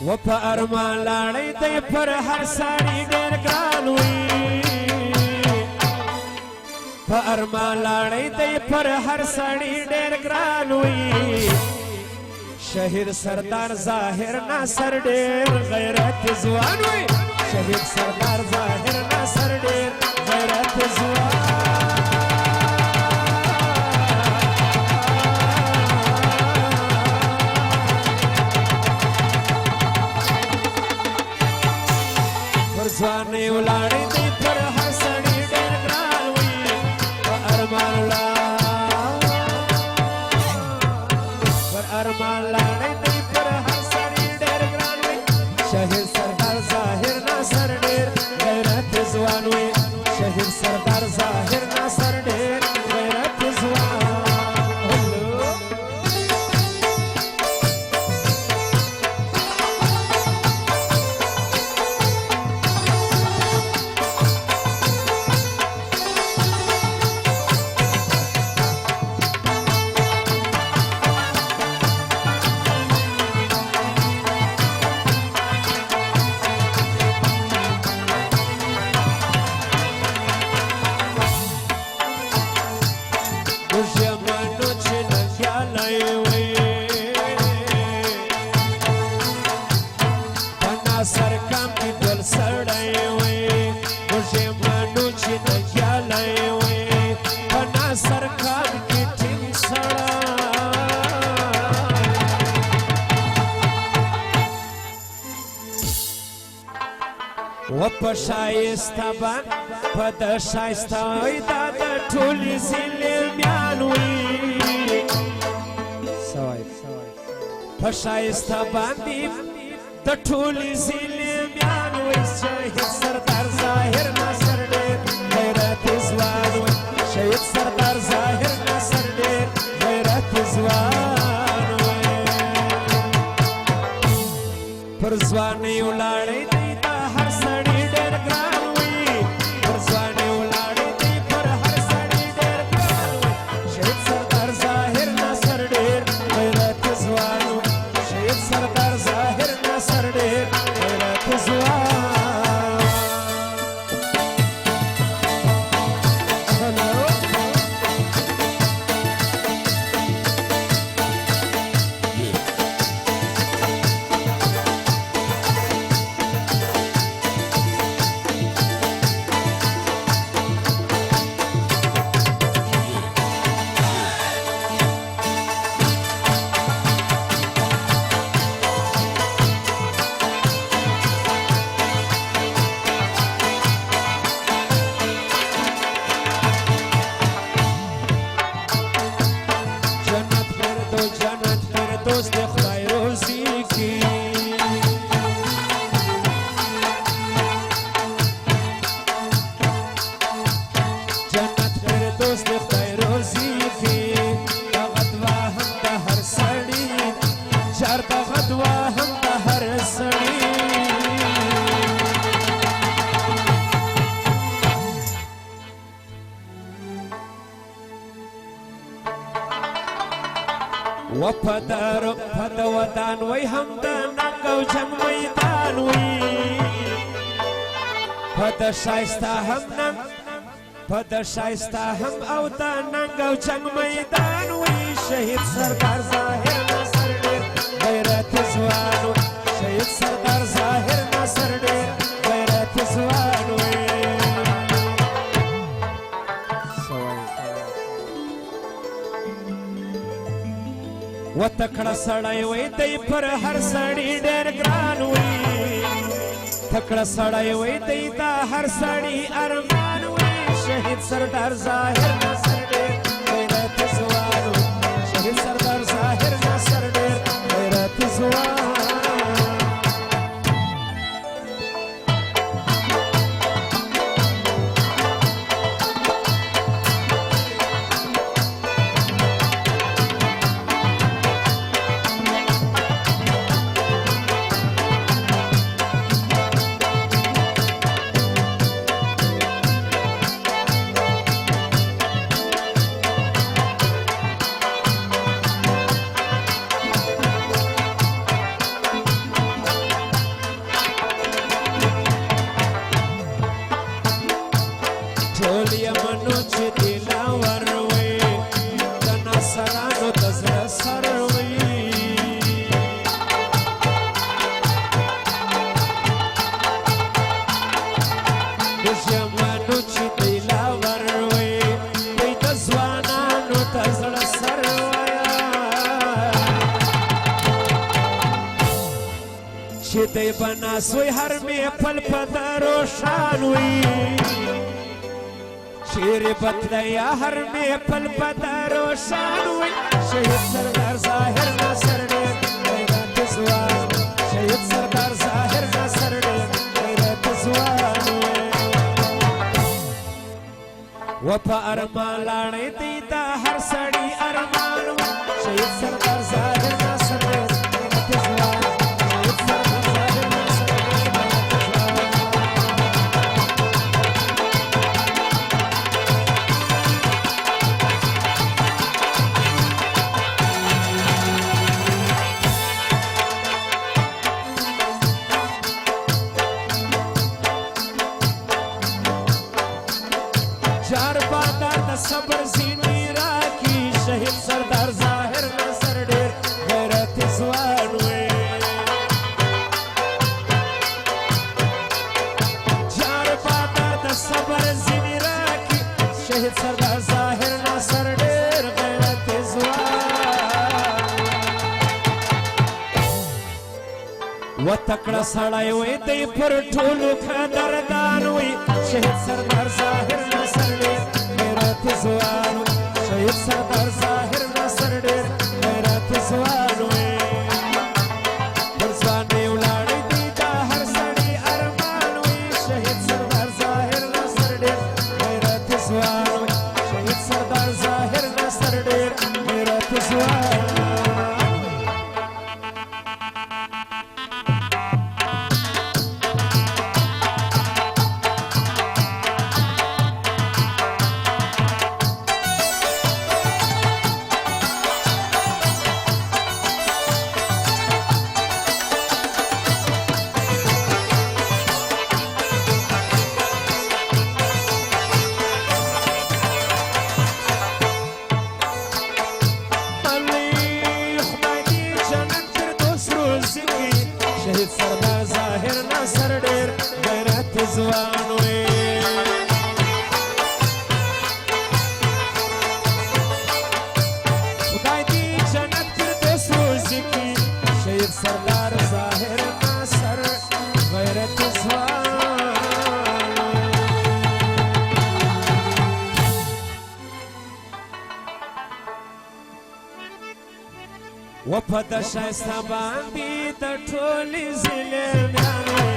و په ارمان لاړې دی پر هر سړي ډېر ګران وي په ارمان لاړې دی پر هر سړي ډېر ګران وي شهید سردار ظاهر ناصر ډېر غیرت ځوان وي شهید سردار ظاهر ناصر ډېر غیرت ځوان ځواني ولاړې دی پر هر سړي ډېر ګران وي په ارمان لاړې دی پر هر سړي ډېر ګران وي شهید سردار ظاهر ناصر ډېر غیرت ځوان وي شهید سردار ظاهر ناصر ډېر غیرت ځوان سرکم کی دل سړی وي موږ منو چې نګیالی وي پنا سرکم کی ټینګ سړی و په ښایسته باندې په د ښایسته وي دا د ټولې زلمیان وي په ښایسته باندې د ټولې زلمیان وي شهید سردار ظاهر ناصر ډېر غیرت ځوان وي شهید سردار ظاهر ناصر ډېر غیرت ځوان وي پر ځوانۍ ولاړې دی دا هر سړي ډېر ګران وي پر ځوانۍ ولاړې دی پر هر سړي ډېر ګران وي شهید سردار ظاهر ناصر ډېر غیرت ځوان وي شهید سردار ظاهر ناصر ډېر غیرت ځوان دوست خدای روزی کی جنت فردوس خدای روزی کی غدوا هم د هر سړی چار د غدوا هم د هر سړی و پدر پد ودان وی هم د ننګ او جنګ میدان وی پد شایسته هم ننګ پد شایسته هم او د ننګ او جنګ میدان وی شهید سردار ظاهر ناصر ډېر غیرت ځوان وی شهید سردار ظاهر ناصر ډېر غیرت ځوان وی و تکړه سړی وي دی پر هر سړي ډېر ګران وي تکړه سړی وي دی دا هر سړي ارمان وي شهید سردار ظاهر ناصر ډېر غیرت ځوان وي شهید سردار ظاهر ناصر ډېر غیرت ځوان ژمنو چې دی لا وروي دوی د ځوانانو ته زړه سر وایه چې دی به ناست وي هر محفل په د روښان وي چیرې به تللی هر محفل په د روښان وي شهید سردار ظاهر ناصر ډېر غیرت ځوان شهید سردار ظاهر ناصر ډېر غیرت ځوان و په ارمان لاړې دی دا هر سړي ارمان و شهید سردار ظاهر ناصر ډېر غیرت ځوان شهید سردار ظاهر ناصر ډېر جار بادار د صبر زینی راکی شهید سردار ظاهر ناصر ډېر غیرت ځوان وی جار بادار د صبر زینی راکی شهید سردار ظاهر ناصر ډېر غیرت ځوان و تکړه سړی وی دی پر ټولو قدردان وی شهید سردار ظاهر ناصر ډېر غیرت ځوان شهید سردار ظاهر ناصر ډېر غیرت ځوان وی پر ځوانۍ ولاړې دی دا هر سړي ارمان وی شهید سردار ظاهر ناصر ډېر غیرت ځوان وی شهید سردار ظاهر ناصر ډېر غیرت ځوان شهید سردار ظاهر ناصر ډېر غیرت ځوان وی خدای دې جنت فردوس وزکي شهید سردار ظاهر ناصر غیرت ځوان و په د ښایسته باندې د ټولې زلمیانو